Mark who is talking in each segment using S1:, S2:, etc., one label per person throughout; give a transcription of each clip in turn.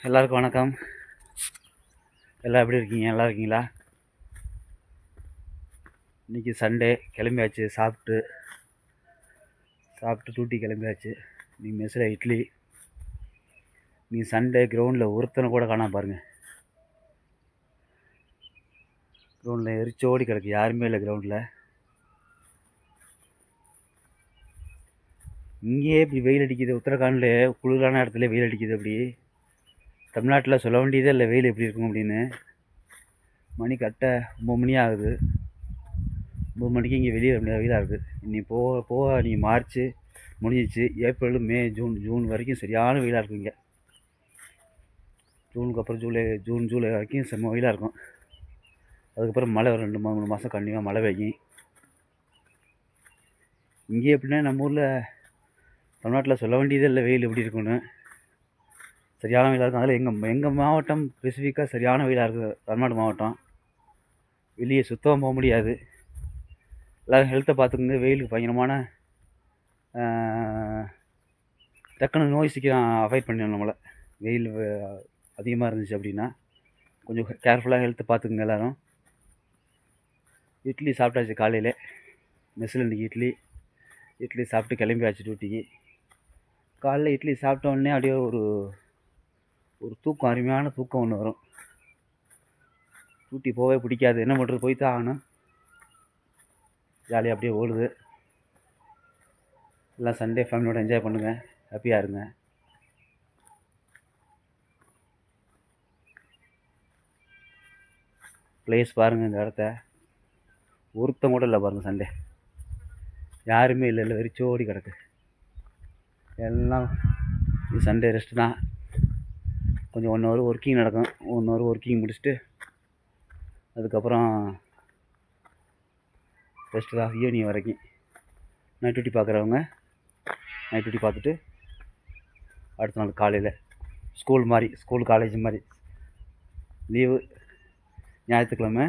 S1: எல்லாருக்கும் வணக்கம். எல்லாம் எப்படி இருக்கீங்க? நல்லா இருக்கீங்களா? இன்றைக்கி சண்டே, கிளம்பியாச்சு. சாப்பிட்டு டூட்டி கிளம்பியாச்சு. நீ மெஸ்ஸில் இட்லி. நீ சண்டே கிரவுண்டில் ஒருத்தனை கூட காணாம பாருங்கள். கிரவுண்டில் எரிச்சோடி கிடக்கு, யாருமே இல்லை கிரவுண்டில். இங்கேயே இப்படி வெயில் அடிக்குது. உத்தரகாண்டில் குளிரான இடத்துல வெயில் அடிக்குது. அப்படி தமிழ்நாட்டில் சொல்ல வேண்டியதே இல்லை வெயில் எப்படி இருக்கும் அப்படின்னு. மணி கரெக்டாக 9 மணி ஆகுது. 9 மணிக்கு இங்கே வெளியே வெயிலாக இருக்குது. இனி போக நீ மார்ச் முடிஞ்சிச்சு. ஏப்ரல், மே, ஜூன் வரைக்கும் சரியான வெயிலாக இருக்கும் இங்கே. ஜூனுக்கு அப்புறம் ஜூலை வரைக்கும் செம்ம வெயிலாக இருக்கும். அதுக்கப்புறம் மழை 2-3 மாதம் கண்டிப்பாக மழை பெய்யும். இங்கே எப்படின்னா நம்ம ஊரில் தமிழ்நாட்டில் சொல்ல வேண்டியதே இல்லை வெயில் எப்படி இருக்குன்னு. சரியான வெயிலாக இருக்கும். அதில் எங்கள் மாவட்டம் ஸ்பெசிஃபிக்காக சரியான வெயிலாக இருக்குது. தமிழ்நாடு மாவட்டம் வெளியே சுத்தமாக போக முடியாது. எல்லோரும் ஹெல்த்தை பார்த்துக்குங்க. வெயிலுக்கு பயங்கரமான டக்குன்னு நோய் சீக்கிரம் அவாய்ட் பண்ணிடணும். நம்மளை வெயில் அதிகமாக இருந்துச்சு அப்படின்னா கொஞ்சம் கேர்ஃபுல்லாக ஹெல்த்தை பார்த்துக்குங்க எல்லோரும். இட்லி சாப்பிட்டாச்சு காலையில் மெஸ்ஸில். இன்றைக்கி இட்லி சாப்பிட்டு கிளம்பியாச்சு டியூட்டிக்கு. காலையில் இட்லி சாப்பிட்டோடனே அப்படியே ஒரு தூக்கம், அருமையான தூக்கம் ஒன்று வரும். டியூட்டி போகவே பிடிக்காது, என்ன பண்ணுறது, போய் தான் ஆகணும். ஜாலியாக அப்படியே ஓடுது. எல்லாம் சண்டே ஃபேமிலியோட என்ஜாய் பண்ணுங்கள், ஹாப்பியாக இருங்க. ப்ளேஸ் பாருங்கள். இந்த இடத்த ஒருத்தம் கூட இல்லை பாருங்கள். சண்டே யாருமே இல்லை, வெறிச்சோடி கிடக்கு எல்லாம். சண்டே ரெஸ்ட்டு தான். கொஞ்சம் 1 ஹவர் ஒர்க்கிங் நடக்கும். 1 ஹவர் ஒர்க்கிங் முடிச்சுட்டு அதுக்கப்புறம் ரெஸ்ட்டு தான் ஈவினிங் வரைக்கும். நைட் டியூட்டி பார்க்குறவங்க நைட் டியூட்டி பார்த்துட்டு அடுத்த நாள் காலையில் ஸ்கூல் காலேஜ் மாதிரி லீவு. ஞாயிற்றுக்கிழமை,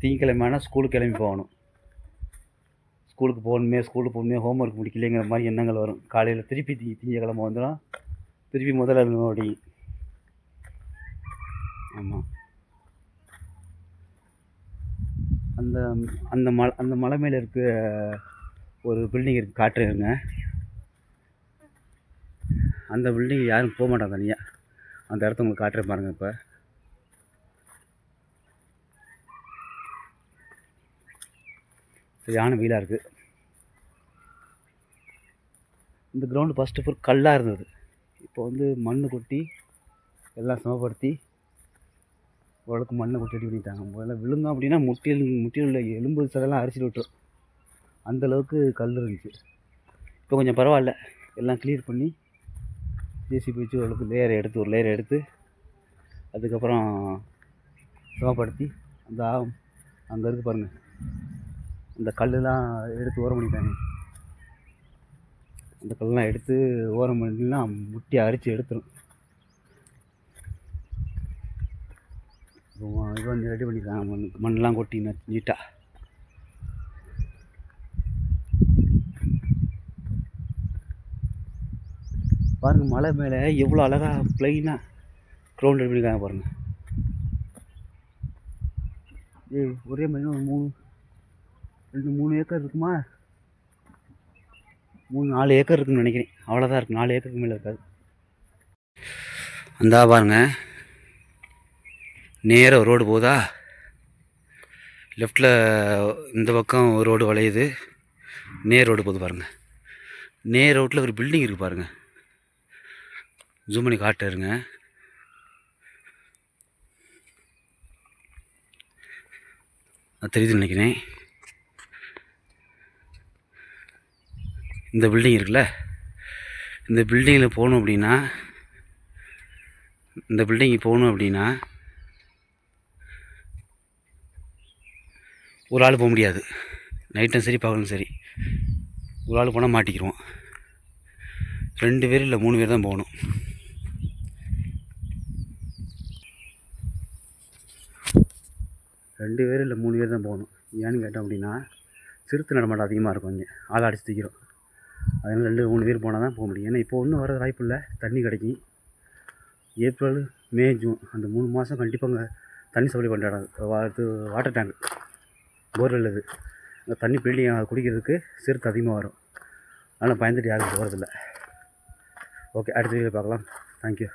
S1: திங்கக்கிழமை ஆனால் ஸ்கூலுக்கு கிளம்பி போகணும். ஸ்கூலுக்கு போகணுமே ஹோம்ஒர்க் முடிக்கலைங்கிற மாதிரி எண்ணங்கள் வரும். காலையில் திருப்பி திங்கக்கிழமை வந்துடும். திருப்பி முதல்ல மறுபடி. ஆமாம். அந்த மலை மேலே இருக்க ஒரு பில்டிங் இருக்குது, காட்டுறேங்க. அந்த பில்டிங் யாரும் போக மாட்டாங்க தனியாக. அந்த இடத்த உங்களுக்கு காட்டுறேன் பாருங்கள். இப்போ சரியான வெயிலாக இருக்குது. இந்த கிரவுண்டு ஃபஸ்ட்டு ஃபுல் கல்லாக இருந்தது. இப்போ வந்து மண் கொட்டி எல்லாம் சமப்படுத்தி ஓரளவுக்கு மண்ணை கொட்டி ரெடி பண்ணிட்டாங்க. முதல்ல விழுந்தோம் அப்படின்னா முட்டியில் உள்ள எலும்பு சதெல்லாம் அரிச்சிட்டு விட்டுரும். அந்தளவுக்கு கல் இருந்துச்சு. இப்போ கொஞ்சம் பரவாயில்ல, எல்லாம் க்ளியர் பண்ணி ஜேசிபி வச்சு ஒரு லேயரை எடுத்து அதுக்கப்புறம் சமப்படுத்தி அங்கே இருக்குது பாருங்கள், அந்த கல்லுலாம் எடுத்து ஓரம் பண்ணிட்டாங்க. அந்த கல்லாம் எடுத்து ஓரம் பண்ணினா முட்டி அரித்து எடுத்துரும். இது வந்து ரெடி பண்ணிக்கலாம். மண்ணெலாம் கொட்டி நீட்டாக. பாருங்கள், மலை மேலே எவ்வளோ அழகாக ப்ளைனாக க்ரௌண்ட் ரெடி பண்ணியிருக்காங்க பாருங்கள். ஒரே மாதிரி ஒரு 3 ஏக்கர் இருக்குமா, 3-4 ஏக்கர் இருக்குன்னு நினைக்கிறேன். அவ்வளோதான் இருக்குது, 4 ஏக்கருக்கு மேலே இருக்காது. அந்த பாருங்க, நேராக ரோடு போகுதா, லெஃப்டில் இந்த பக்கம் ஒரு ரோடு வளையுது, நேர் ரோடு போகுது பாருங்கள். நேர் ரோட்டில் ஒரு பில்டிங் இருக்குது பாருங்கள். ஜூம் பண்ணி காட்டுருங்க. அது தெரியுதுன்னு நினைக்கிறேன். இந்த பில்டிங் இருக்குல்ல, இந்த பில்டிங்கில் போகணும் அப்படின்னா ஒரு ஆள் போக முடியாது. நைட்டும் சரி பகலும் சரி, ஒரு ஆள் போனால் மாட்டிக்கிடுவோம். 2 பேர் இல்லை 3 பேர் தான் போகணும். ஏன்னு கேட்டோம் அப்படின்னா சிறுத்தை நடமாட்டம் அதிகமாக இருக்கும். இங்கே ஆள் அடிச்சு தூக்கிடும். அதனால் 2-3 பேர் போனால் தான் போக முடியும். ஏன்னா இப்போ ஒன்றும் வர வாய்ப்பு இல்லை, தண்ணி கிடைக்கும். ஏப்ரல், மே, ஜூன் அந்த 3 மாதம் கண்டிப்பாக தண்ணி சப்ளை பண்ணுறாங்க. இது வாட்டர் டேங்க் போர்வெல் இது. அந்த தண்ணி பில்டிங் குடிக்கிறதுக்கு சிறுத்தை அதிகமாக வரும். அதனால் பயந்துட்டு யாரும் போகிறதில்ல. ஓகே, அடுத்த வீடியோ பார்க்கலாம். தேங்க்யூ.